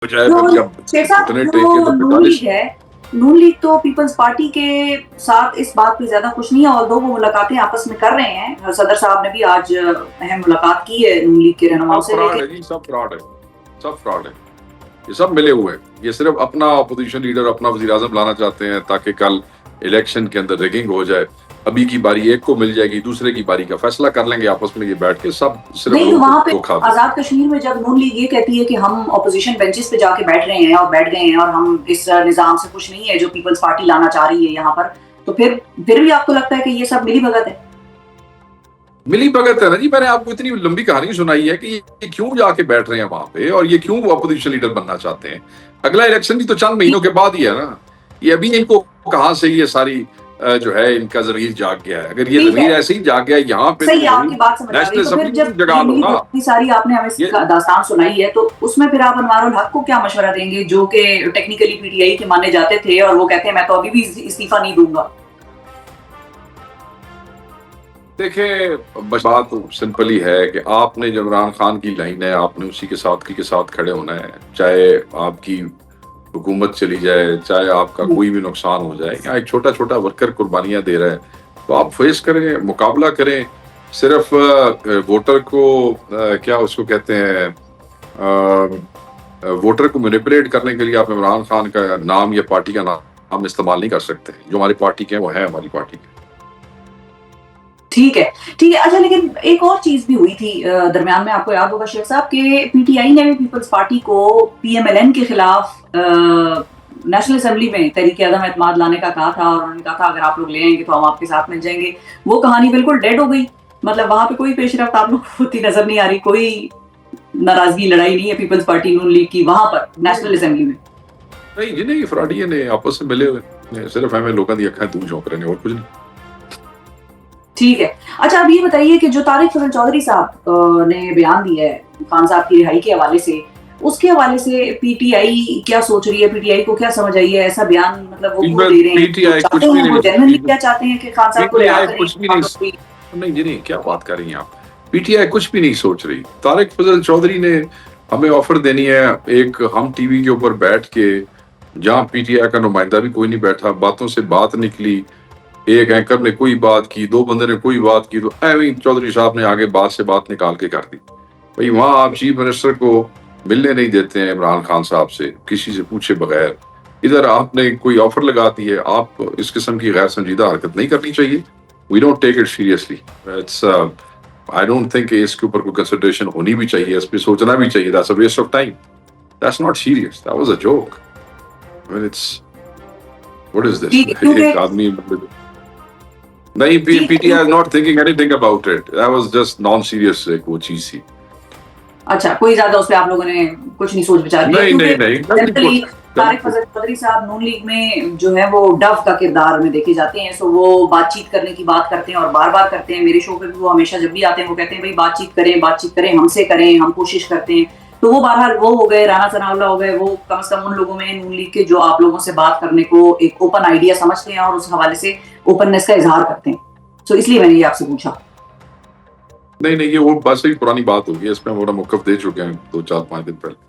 बजाय जो फिर जब शेख साहब, इतने टेके जो तो नून लीग 45। है, नून लीग तो पीपल्स पार्टी के साथ इस बात पे ज्यादा खुश नहीं है, और दो वो मुलाकातें आपस में कर रहे हैं। सदर साहब ने भी आज अहम मुलाकात की है नून लीग के रहनुमाओं सब से, फ्रॉड लेकिन है जी, सब फ्रॉड है, सब फ्रॉड है। ये सब मिले हुए हैं। ये सिर्फ अपना अपोजिशन लीडर, अपना वजीर आजम लाना चाहते हैं ताकि कल इलेक्शन के अंदर रिगिंग हो जाए। अभी की बारी एक को मिल जाएगी, दूसरे की बारी का फैसला कर लेंगे आपस में ये बैठ के। सब सिर्फ नहीं तो लोगों को वहां पे धोखा दे। आजाद कश्मीर में जब नून लीग ये कहती है कि हम ऑपोजिशन बेंचेस पे जाके बैठ रहे हैं और बैठ गए हैं और हम इस निजाम से खुश नहीं है जो पीपल्स पार्टी लाना चाह रही है यहाँ पर, तो फिर भी आपको लगता है कि ये सब मिली भगत है? मिली भगत है ना जी। मैंने आपको इतनी लंबी कहानी सुनाई है कि ये क्यों जाके बैठ रहे हैं वहां पे और ये क्यों अपोजिशन लीडर बनना चाहते हैं। अगला इलेक्शन भी तो चंद महीनों के बाद ही है ना। ये अभी इनको कहां से ये सारी जो है इनका जमीर जाग गया है। अगर ये ठीक है, जमीर ऐसे ही जाग गया यहाँ पे सही तो है, भाई आपकी बात समझ आ गई। नेशनल तो फिर असेंबली जब में जगा ये लो मिली ना। भगत सारी आपने हमें ये दास्तान सुनाई है, तो उसमें फिर आप अनवारुल हक को क्या मशवरा देंगे, जो कि टेक्निकली पीटीआई के माने जाते थे और वो कहते हैं मैं तो अभी भी इस्तीफा नहीं दूंगा? देखिए, बस बात सिंपल ही है कि आपने जो इमरान खान की लाइन है आपने उसी के साथ खड़े होना है। चाहे आपकी हुकूमत चली जाए, चाहे आपका कोई भी नुकसान हो जाए। यहाँ एक छोटा छोटा वर्कर कुर्बानियां दे रहा है, तो आप फेस करें, मुकाबला करें। सिर्फ वोटर को क्या उसको कहते हैं, वोटर को मैनिपुलेट करने के लिए आप इमरान खान का नाम या पार्टी का नाम इस्तेमाल नहीं कर सकते। जो हमारी पार्टी के हैं वो है हमारी पार्टी के। ठीक है, ठीक है। अच्छा, लेकिन एक और चीज भी हुई थी दरमियान में, आपको याद होगा शेख साहब, के पीटीआई ने भी पीपल्स पार्टी को पीएमएलएन के खिलाफ नेशनल असेंबली में तहरीक अदम एतमाद लाने का कहा था, और उन्होंने कहा था अगर आप लोग ले आएंगे तो हम आपके साथ मिल जाएंगे। वो कहानी बिल्कुल डेड हो गई। मतलब वहां पे कोई पेशरफ्त आप लोग को होती नजर नहीं आ रही, कोई नाराजगी लड़ाई नहीं है पीपल्स पार्टी नून लीग की वहां पर नेशनल असेंबली में। नहीं जी, नहीं, फ्रॉडिये ने आपस में मिले हुए ने, सिर्फ हमें लोगों की अखां दूर झोंक रहे हैं और कुछ नहीं। ठीक है। अच्छा, अब ये बताइए कि जो तारिक फजल चौधरी साहब ने बयान दिया है खान साहब की रिहाई के हवाले से, उसके हवाले से पीटीआई क्या सोच रही है? पीटीआई को क्या समझ आई है ऐसा बयान? मतलब वो क्यों दे रहे हैं? पीटीआई कुछ चाहते भी हैं, वो नहीं, जेन्युइनली क्या चाहते हैं कि खान साहब को रिहा पीटीआई करें? कुछ भी नहीं। नहीं जी, नहीं, क्या बात कर रही हैं आप? पीटीआई कुछ भी नहीं सोच रही। तारिक फजल चौधरी ने हमें ऑफर देनी है, एक हम टीवी के ऊपर बैठ के, जहां पीटीआई का नुमाइंदा भी कोई नहीं बैठा, बातों से बात निकली। एक एंकर ने कोई बात की, दो बंदे ने कोई बात की, तो एवं चौधरी साहब ने आगे बात से बात निकाल के कर दी। भाई वहां आप चीफ मिनिस्टर को मिलने नहीं देते हैं इमरान खान साहब से, किसी से पूछे बगैर। इधर आपने कोई ऑफर लगा दी है। आप इस किस्म की गैर संजीदा हरकत नहीं करनी चाहिए। We don't take it seriously. It's I don't think इसके ऊपर कोई कंसिडरेशन होनी भी चाहिए, इस पे सोचना भी चाहिए। That's a waste of time. That's not serious, that was a joke. I mean it's what is this? ठीक है, क्योंकि एक आदमी नहीं, ठीक है, PTI is not thinking anything about it. That was just non serious एक वो चीज थी। अच्छा, कोई ज्यादा उस पर आप लोगों ने कुछ नहीं सोच विचार किया? नहीं क्योंकि नहीं नहीं, जनरली तारिक फजल चौधरी साहब नून लीग में जो है वो डव का किरदार में देखे जाते हैं। सो वो बातचीत करने की बात करते हैं और बार बार करते हैं। मेरे शो पे भी वो हमेशा जब भी आते हैं वो कहते हैं भाई बातचीत करें, हमसे करें, हम कोशिश करते हैं। तो वो बहरहाल वो हो गए, राना सनाउल्लाह हो गए, वो कम से कम उन लोगों में नून लीग के जो आप लोगों से बात करने को एक ओपन आइडिया समझते हैं और उस हवाले से ओपननेस का इजहार करते हैं। सो इसलिए मैंने ये आपसे पूछा। नहीं नहीं, ये वो बस ही पुरानी बात होगी। इसमें वो मौकफ दे चुके हैं 2 4 5 दिन पहले।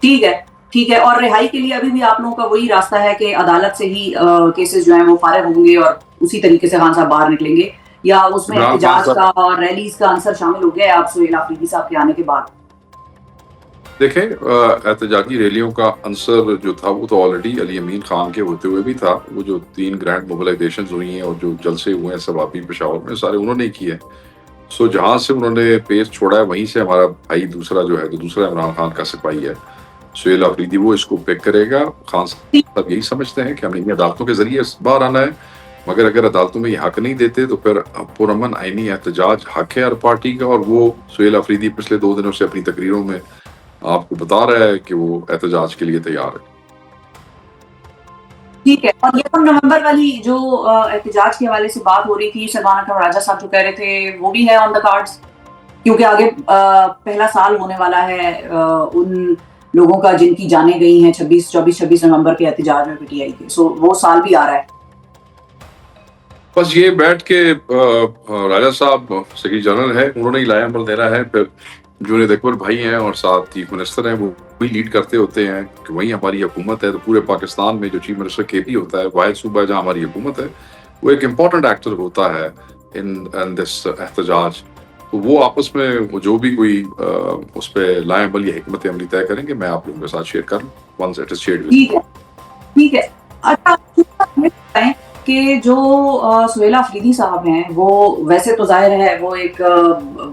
ठीक है, ठीक है। और रिहाई के लिए अभी भी आप लोगों का वही रास्ता है कि अदालत से ही केसेस जो हैं वो फारिग होंगे और उसी तरीके से खान साहब बाहर निकलेंगे, या उसमें इमरान खान एहतजाज का साहब और रैलीज का आंसर शामिल हो गया है आप सुहेल आफरीदी साहब के आने के बाद? देखें, एहतजाजी रैलियों का आंसर जो था वो तो ऑलरेडी अली अमीन खान के होते हुए भी था। वो जो 3 ग्रैंड मोबिलाइजेशन हुई हैं और जो जलसे हुए हैं सवाबी पेशावर में, सारे उन्होंने ही किए। सो जहां से उन्होंने पेस छोड़ा है वहीं से हमारा भाई दूसरा जो है, तो दूसरा इमरान खान का सिपाही है सुहेल आफरीदी, वो इसको पिक करेगा। खान साहब यही समझते हैं कि हमें इन अदालतों के जरिए बाहर आना है, मगर अगर अदालतों में ये हक नहीं देते तो फिर पुरअमन आईनी एहतजाज हक है हर पार्टी का। और वो सुहेल आफरीदी पिछले 2 दिनों से अपनी तकरीरों में आपको बता रहा है कि वो एहतजाज के लिए तैयार है। ठीक है। और 1 नवंबर वाली जो एहतजाज के हवाले से बात हो रही थी, सलमान अकरम राजा साहब जो कह रहे थे, वो भी है ऑन द कार्ड्स? क्योंकि आगे पहला साल होने वाला है उन लोगों का जिनकी जाने गई हैं 26 नवंबर के एहतजाज में पीटीआई के। सो वो साल भी आ रहा है। बस ये बैठ के राजा साहब सेक्रेटरी जनरल है, उन्होंने ही लाया अमल देना है। फिर जुनैद अकबर भाई हैं और साथ चीफ मिनिस्टर हैं, वो भी लीड करते होते हैं कि वही हमारी हुकूमत है। तो पूरे पाकिस्तान में जो चीफ मिनिस्टर केपी होता है, वाहिद सूबा जहाँ हमारी हुकूमत है, वो एक इम्पॉर्टेंट एक्टर होता है इन दिस एहतजाज। तो वो आपस में वो जो भी कोई उस पर लाए अमल या हिकमत अमली तय करेंगे, मैं आप लोगों के साथ शेयर कर लूँ once it is shared with. ठीक है, ठीक है। अच्छा, हमें बताएं कि जो सुहेला अफरीदी साहब हैं, वो वैसे तो जाहिर है वो एक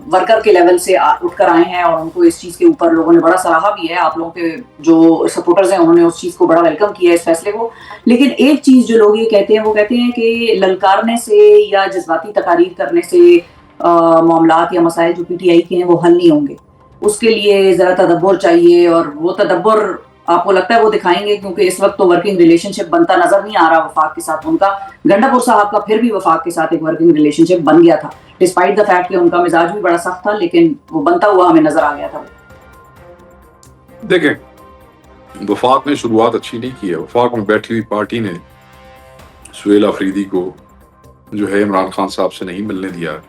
वर्कर के लेवल से उठकर आए हैं और उनको इस चीज के ऊपर लोगों ने बड़ा सराहा भी है। आप लोगों के जो सपोर्टर्स हैं उन्होंने उस चीज को बड़ा वेलकम किया है, इस फैसले को। लेकिन एक चीज जो लोग ये कहते हैं, वो कहते हैं कि ललकारने से या जज्बाती तकारीर करने से मामलात या मसाइल जो पीटीआई के हैं वो हल नहीं होंगे। उसके लिए जरा तदब्बर चाहिए, और वो तदब्बर आपको लगता है वो दिखाएंगे, क्योंकि इस वक्त तो वर्किंग रिलेशनशिप बनता नजर नहीं आ रहा वफाक के साथ उनका। गंडापुर साहब का फिर भी वफाक के साथ एक वर्किंग रिलेशनशिप बन गया था, डिस्पाइट द फैक्ट कि उनका मिजाज भी बड़ा सख्त था, लेकिन वो बनता हुआ हमें नजर आ गया था। देखें, वफाक ने शुरुआत अच्छी नहीं की है। वफाक में बैठी हुई पार्टी ने सुहेला अफरीदी को जो है इमरान खान साहब से नहीं मिलने दिया,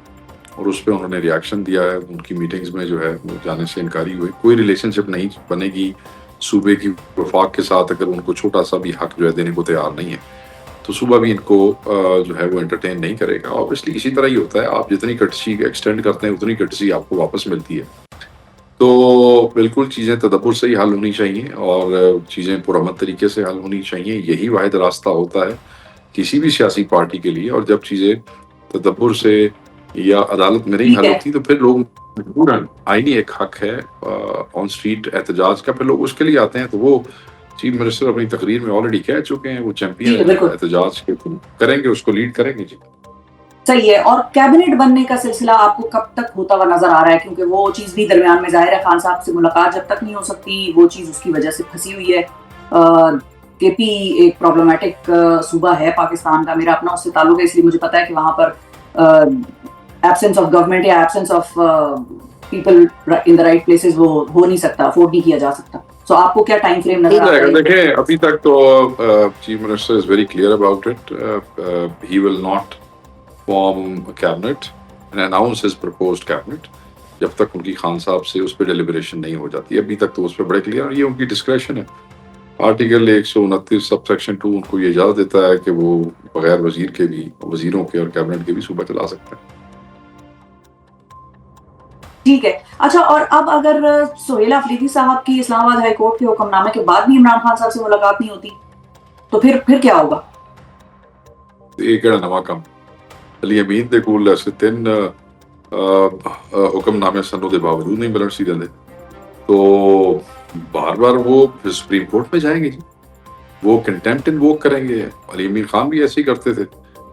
और उस पर उन्होंने रिएक्शन दिया है। उनकी मीटिंग्स में जो है वो जाने से इनकारी हुई। कोई रिलेशनशिप नहीं बनेगी सूबे की वफाक के साथ अगर उनको छोटा सा भी हक जो है देने को तैयार नहीं है, तो सूबा भी इनको जो है वो एंटरटेन नहीं करेगा। ऑब्वियसली इसी तरह ही होता है, आप जितनी कर्टसी एक्सटेंड करते हैं उतनी कर्टसी आपको वापस मिलती है। तो बिल्कुल चीज़ें तदब्बर से ही हल होनी चाहिए और चीज़ें पुरअमन तरीके से हल होनी चाहिए। यही वाहिद रास्ता होता है किसी भी सियासी पार्टी के लिए। और जब चीज़ें तदब्बर से या अदालत में नहीं हल होती, तो फिर लोग मजबूरन, आईनी एक हक है ऑन स्ट्रीट एहतजाज का, फिर लोग उसके लिए आते हैं। तो वो चीफ मिनिस्टर अपनी तकरीर में ऑलरेडी कह चुके हैं, वो चैंपियन एहतजाज के करेंगे, उसको लीड करेंगे। जी सही है। और कैबिनेट बनने का सिलसिला आपको कब तक होता हुआ नजर आ रहा है? क्योंकि वो चीज भी दरमियान में जाहिर है, खान साहब से मुलाकात जब तक नहीं हो सकती, वो चीज उसकी वजह से फंसी हुई है। केपी एक प्रॉब्लमेटिक सूबा है पाकिस्तान का, मेरा अपना उससे ताल्लुक है, इसलिए मुझे पता है कि वहां पर एब्सेंस ऑफ गवर्नमेंट या absence of people in the right places वो हो नहीं सकता, अफोर्ड नहीं किया जा सकता। सो आपको क्या टाइम फ्रेम नजर आता है? देखें, अभी तक तो chief minister is very clear about it. He will not form a cabinet and announce his proposed cabinet जब तक उनकी खान साहब से उस पर डिलिबरेशन नहीं हो जाती। अभी तक तो उस पर बड़े क्लियर, और ये उनकी डिस्क्रेशन है। आर्टिकल 129 सब सेक्शन 2 उनको ये इजाजत देता है कि वो बगैर वजीर के भी, वजीरों के और कैबिनेट के भी सूबा चला सकते हैं। ठीक है। अच्छा, और अब अगर सुहेला अफरीदी साहब की इस्लामाबाद हाई कोर्ट के हुक्मनामे के बाद भी इमरान खान साहब से मुलाकात नहीं होती, तो फिर क्या होगा? एक नवा कम अली अमीन दे कोल ऐसे 3 हुक्मनामे सनों के बावजूद नहीं मिलन सी देंदे, तो बार बार वो सुप्रीम कोर्ट में जाएंगे जी। वो कंटेम्प्ट इन्वोक करेंगे। अली अमीन खान भी ऐसे ही करते थे,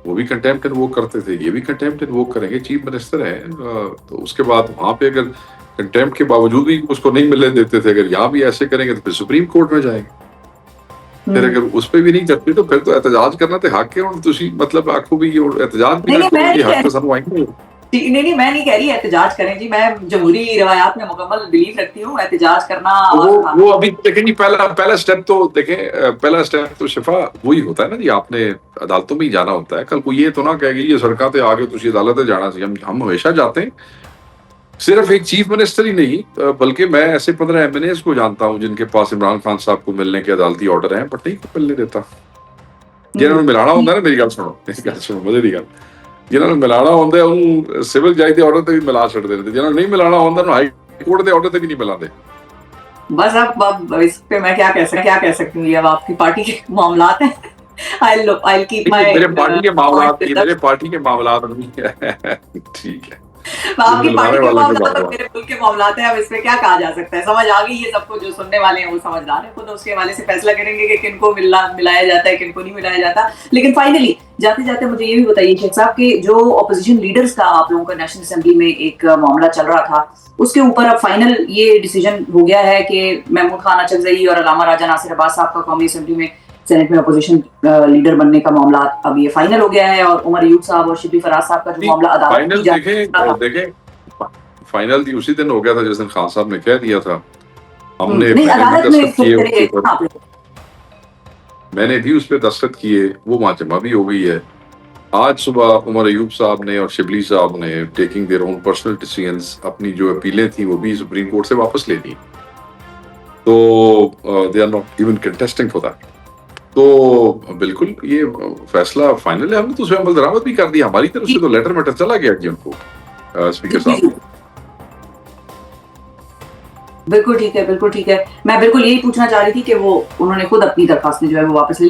वो भी कंटेम्प्ट इन्वोक करते थे, ये भी कंटेम्प्ट इन्वोक करेंगे। चीफ मिनिस्टर है, तो उसके बाद वहां पे अगर कंटेम्प्ट के बावजूद भी उसको नहीं मिलने देते थे, अगर यहाँ भी ऐसे करेंगे तो फिर सुप्रीम कोर्ट में जाएंगे। फिर अगर उस पे भी नहीं करते, तो फिर तो एहतजाज करना तो हक है। और तुसी मतलब आखो भी एहतजाज भी हक तो सब आएंगे। नहीं, मैं नहीं कह रही एहतजाज करें जी, मैं जमहूरी रवायात में मुकम्मल बिलीव रखती हूँ। एहतजाज करना वो अभी देखें जी, पहला स्टेप तो देखें, पहला स्टेप तो शिफा वही होता है ना जी, आपने अदालतों में ही जाना होता है। कल को ये तो ना कहेगी ये सरकार ते आगे तुसी अदालत जाना चाहिए। हम हमेशा जाते हैं। सिर्फ एक चीफ मिनिस्टर ही नहीं, बल्कि मैं ऐसे 15 MNAs को जानता हूं जिनके पास इमरान खान साहब को मिलने के अदालती ऑर्डर हैं, बट नहीं को मिलने देता। जिन्होंने मिलाना होता है ना, मेरी गल सुनो मजे की गल, जिन्होंने मिलाना होता है उन्होंने सिविल जज के ऑर्डर ते भी मिला छड़ देते, जिन्होंने नहीं मिलाना होता उन्होंने हाई कोर्ट के ऑर्डर ते भी नहीं मिलाते। बस अब इस पे मैं क्या कह सकती हूँ, अब आपकी पार्टी के मामलात हैं। I'll keep my मेरे पार्टी के मामलात ठीक है, आपकी पार्टी के मामलात और मेरे मुल्क के मामलात हैं। अब इसमें क्या कहा जा सकता है? समझ आ गई ये सबको, जो सुनने वाले हैं वो समझदार है, खुद उसके हवाले से फैसला करेंगे कि किनको मिलाया जाता है, किनको नहीं मिलाया जाता। लेकिन फाइनली जाते जाते मुझे ये भी बताइए शेख साहब कि जो ऑपोजिशन लीडर्स का आप लोगों का नेशनल असेंबली में एक मामला चल रहा था, उसके ऊपर अब फाइनल ये डिसीजन हो गया है कि महमूद खान अचकजई और अल्लामा राजा नासिर अब्बास साहब का कौमी असेंबली में सेनेट में अपोजिशन लीडर बनने का मामला अब ये फाइनल हो गया है। और उमर अयूब साहब और शिबली फराज साहब का जो मामला अदालत देखें फाइनल भी उसी दिन हो गया था जिस दिन खान साहब ने कह दिया था। हमने मैंने भी उस पर दस्तखत किए, वो वहां जमा भी हो गई है। आज सुबह उमर अयूब साहब ने और शिबली साहब ने taking their own personal decisions अपनी जो अपीलें थी वो भी सुप्रीम कोर्ट से वापस ले ली, तो they are not even contesting for that. तो बिल्कुल ये फैसला फाइनल है, हमने तो उसमें अमल दरामद भी कर दिया, हमारी तरफ से तो लेटर मैटर चला गया जी उनको, स्पीकर साहब को। बिल्कुल ठीक है, बिल्कुल ठीक है। मैं बिल्कुल यही पूछना चाह रही थी कि वो उन्होंने खुद अपनी दरखास्त में जो है वो वापस ले ली।